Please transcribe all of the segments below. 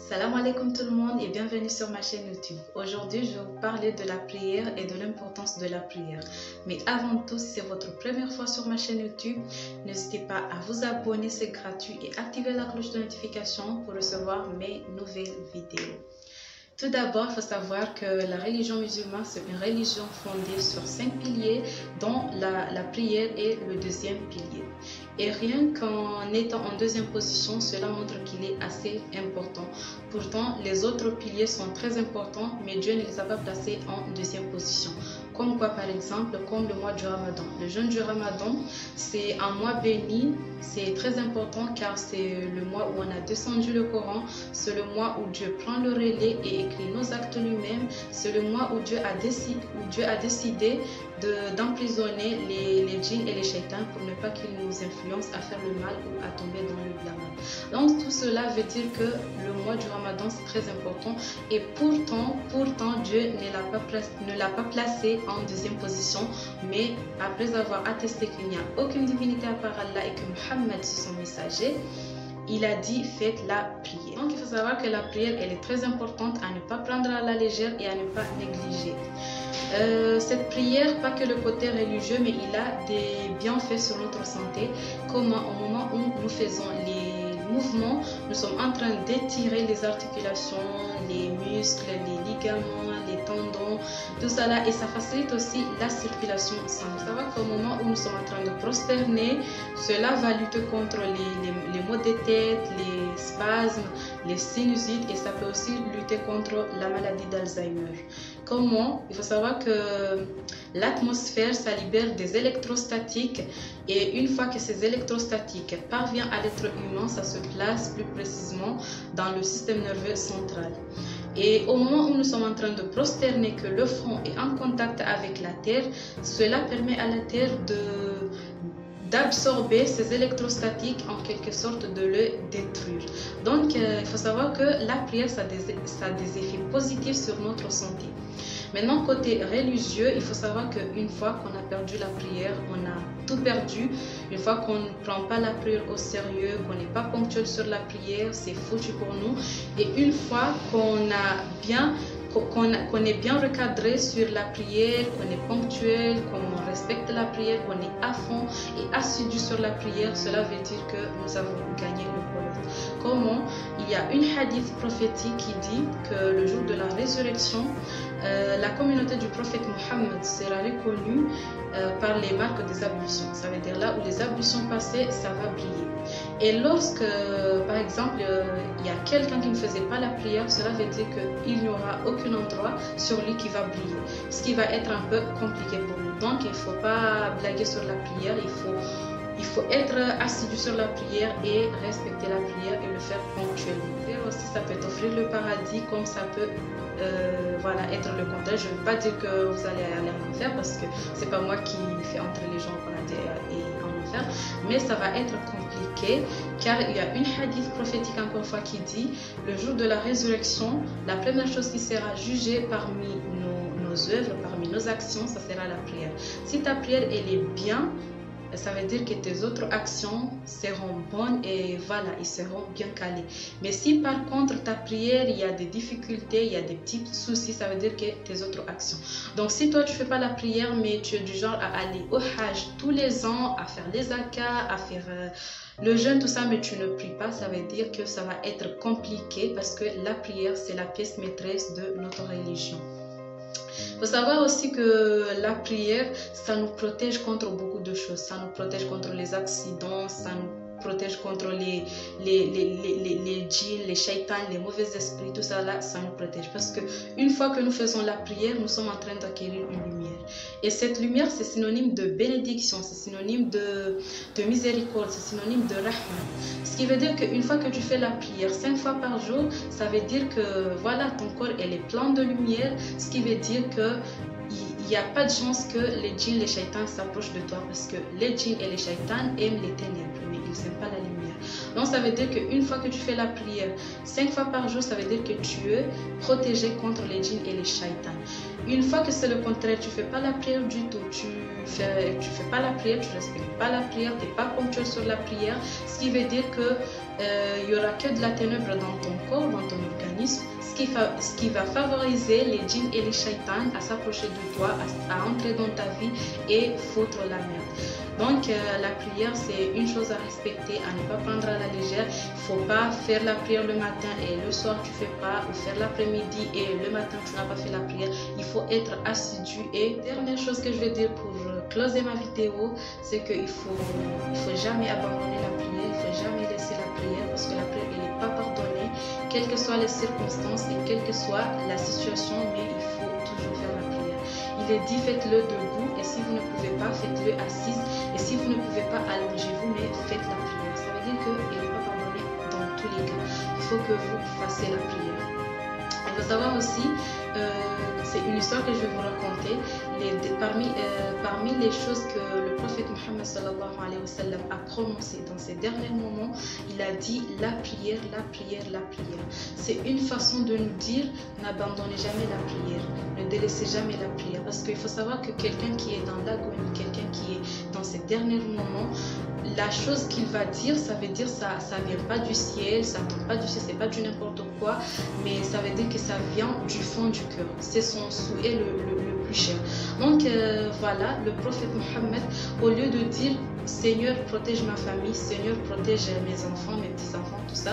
Salam alaikum tout le monde et bienvenue sur ma chaîne YouTube. Aujourd'hui, je vais vous parler de la prière et de l'importance de la prière. Mais avant tout, si c'est votre première fois sur ma chaîne YouTube, n'hésitez pas à vous abonner, c'est gratuit, et activer la cloche de notification pour recevoir mes nouvelles vidéos. Tout d'abord, il faut savoir que la religion musulmane, c'est une religion fondée sur 5 piliers, dont la prière est le deuxième pilier. Et rien qu'en étant en deuxième position, cela montre qu'il est assez important. Pourtant, les autres piliers sont très importants, mais Dieu ne les a pas placés en deuxième position. Comme quoi, par exemple, comme le mois du Ramadan. Le jeûne du Ramadan, c'est un mois béni, c'est très important car c'est le mois où on a descendu le Coran, c'est le mois où Dieu prend le relais et écrit nos actes lui-même, c'est le mois où Dieu a décidé d'emprisonner les djinns et les shaitans pour ne pas qu'ils nous influencent à faire le mal ou à tomber dans le blâme. Donc tout cela veut dire que le mois du Ramadan c'est très important et pourtant Dieu ne l'a pas placé en deuxième position, mais après avoir attesté qu'il n'y a aucune divinité à part Allah et que Muhammad c'est son messager, il a dit faites la prière. Donc il faut savoir que la prière elle est très importante à ne pas prendre à la légère et à ne pas négliger. Cette prière, pas que le côté religieux, mais il a des bienfaits sur notre santé. Comme au moment où nous faisons les mouvements, nous sommes en train d'étirer les articulations, les muscles, les ligaments, les tendons, tout ça là, et ça facilite aussi la circulation sanguine. Vous savez qu'au moment où nous sommes en train de prosterner, cela va lutter contre les maux de tête, les spasmes, les sinusites, et ça peut aussi lutter contre la maladie d'Alzheimer. Comment? Il faut savoir que l'atmosphère, ça libère des électrostatiques, et une fois que ces électrostatiques parviennent à l'être humain, ça se place plus précisément dans le système nerveux central. Et au moment où nous sommes en train de prosterner, que le front est en contact avec la terre, cela permet à la terre d'absorber ces électrostatiques, en quelque sorte de le détruire. Donc il faut savoir que la prière ça a des effets positifs sur notre santé. Maintenant, côté religieux, il faut savoir qu'une fois qu'on a perdu la prière, on a tout perdu. Une fois qu'on ne prend pas la prière au sérieux, qu'on n'est pas ponctuel sur la prière, c'est foutu pour nous. Et une fois qu'on est bien recadré sur la prière, qu'on est ponctuel, qu'on respecte la prière, qu'on est à fond et assidu sur la prière, cela veut dire que nous avons gagné le pôle. Comment? Il y a une hadith prophétique qui dit que le jour de la résurrection, la communauté du prophète Mohammed sera reconnue par les marques des ablutions. Ça veut dire là où les ablutions passaient, ça va briller. Et lorsque, par exemple, il y a quelqu'un qui ne faisait pas la prière, cela veut dire qu'il n'y aura aucun endroit sur lui qui va briller. Ce qui va être un peu compliqué pour nous. Donc, il ne faut pas blaguer sur la prière, il faut être assidu sur la prière et respecter la prière et le faire ponctuellement. Et aussi, ça peut offrir le paradis comme ça peut être le contraire. Je ne veux pas dire que vous allez aller en enfer parce que c'est pas moi qui fais entrer les gens au paradis et en enfer, mais ça va être compliqué car il y a une hadith prophétique encore une fois qui dit le jour de la résurrection, la première chose qui sera jugée parmi nos œuvres, parmi nos actions, ça sera la prière. Si ta prière elle est bien, ça veut dire que tes autres actions seront bonnes et voilà, ils seront bien calés. Mais si par contre ta prière, il y a des difficultés, il y a des petits soucis, ça veut dire que tes autres actions. Donc si toi tu fais pas la prière, mais tu es du genre à aller au Hajj tous les ans, à faire les zakats, à faire le jeûne, tout ça, mais tu ne pries pas, ça veut dire que ça va être compliqué parce que la prière, c'est la pièce maîtresse de notre religion. Il faut savoir aussi que la prière, ça nous protège contre beaucoup de choses. Ça nous protège contre les accidents, ça nous protège contre les djinns, les shaitans, les mauvais esprits, tout ça là, ça nous protège. Parce que une fois que nous faisons la prière, nous sommes en train d'acquérir une lumière. Et cette lumière, c'est synonyme de bénédiction, c'est synonyme de miséricorde, c'est synonyme de rahma. Ce qui veut dire qu'une fois que tu fais la prière 5 fois par jour, ça veut dire que voilà, ton corps elle est plein de lumière, ce qui veut dire que il n'y a pas de chance que les djinns, les shaitans s'approchent de toi parce que les djinns et les shaitans aiment les ténèbres, mais ils n'aiment pas la lumière. Donc ça veut dire qu'une fois que tu fais la prière 5 fois par jour, ça veut dire que tu es protégé contre les djinns et les shaitans. Une fois que c'est le contraire, tu fais pas la prière du tout, tu fais pas la prière, tu respectes pas la prière, tu n'es pas ponctuel sur la prière, ce qui veut dire que il y aura que de la ténèbre dans ton corps, dans ton organisme, ce qui va favoriser les djinns et les shaitans à s'approcher de toi, à entrer dans ta vie et foutre la merde. Donc la prière, c'est une chose à respecter, à ne pas prendre à la légère. Il ne faut pas faire la prière le matin et le soir tu ne fais pas, ou faire l'après-midi et le matin tu n'as pas fait la prière. Il faut être assidu. Et dernière chose que je vais dire pour closer ma vidéo, c'est qu'il faut jamais abandonner la prière, il ne faut jamais laisser la prière, parce que la prière n'est pas pardonnée, quelles que soient les circonstances et quelle que soit la situation, mais il faut toujours faire la prière. Il est dit faites-le debout, et si vous ne pouvez pas, faites-le assise, et si vous ne pouvez pas, allongez-vous, mais faites la prière. Ça veut dire qu'il n'est pas pardonné dans tous les cas. Il faut que vous fassiez la prière. Il faut savoir aussi, c'est une histoire que je vais vous raconter, parmi les choses que le prophète Mohammed sallallahu alayhi wa sallam a prononcées dans ses derniers moments, il a dit la prière, la prière, la prière. C'est une façon de nous dire n'abandonnez jamais la prière, ne délaissez jamais la prière, parce qu'il faut savoir que quelqu'un qui est dans l'agonie, quelqu'un qui est dans ses derniers moments, la chose qu'il va dire, ça veut dire ça vient pas du ciel, ça tombe pas du ciel, c'est pas du n'importe quoi, mais ça veut dire que ça vient du fond du cœur. C'est son souhait le plus cher. Donc voilà, le prophète Mohammed, au lieu de dire Seigneur protège ma famille, Seigneur protège mes enfants, mes petits-enfants, tout ça,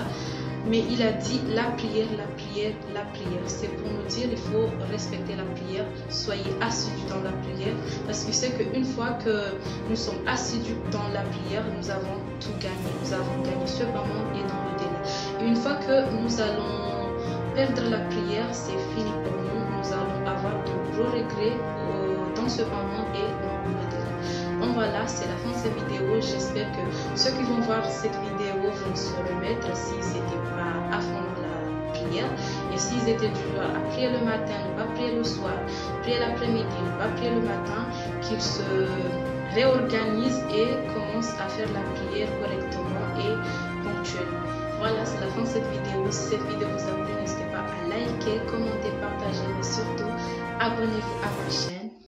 mais il a dit la prière, la prière, la prière. C'est pour nous dire il faut respecter la prière, soyez assidus dans la prière, parce que c'est qu'une fois que nous sommes assidus dans la prière, nous avons tout gagné. Nous avons gagné sur le moment et dans le délai. Et une fois que nous allons perdre la prière, c'est fini pour nous. Nous allons avoir de gros regrets dans ce moment et dans le délai. Donc voilà, c'est la fin de cette vidéo. J'espère que ceux qui vont voir cette vidéo vont se remettre s'ils n'étaient pas à fond dans la prière. Et s'ils étaient du genre à prier le matin, ne pas prier le soir, prier l'après-midi, ne pas prier le matin, qu'ils se réorganisent et commencent à faire la prière correctement et ponctuellement. Voilà, c'est la fin de cette vidéo. Si cette vidéo vous a plu, n'hésitez pas à liker, commenter, partager, mais surtout abonnez-vous à ma chaîne.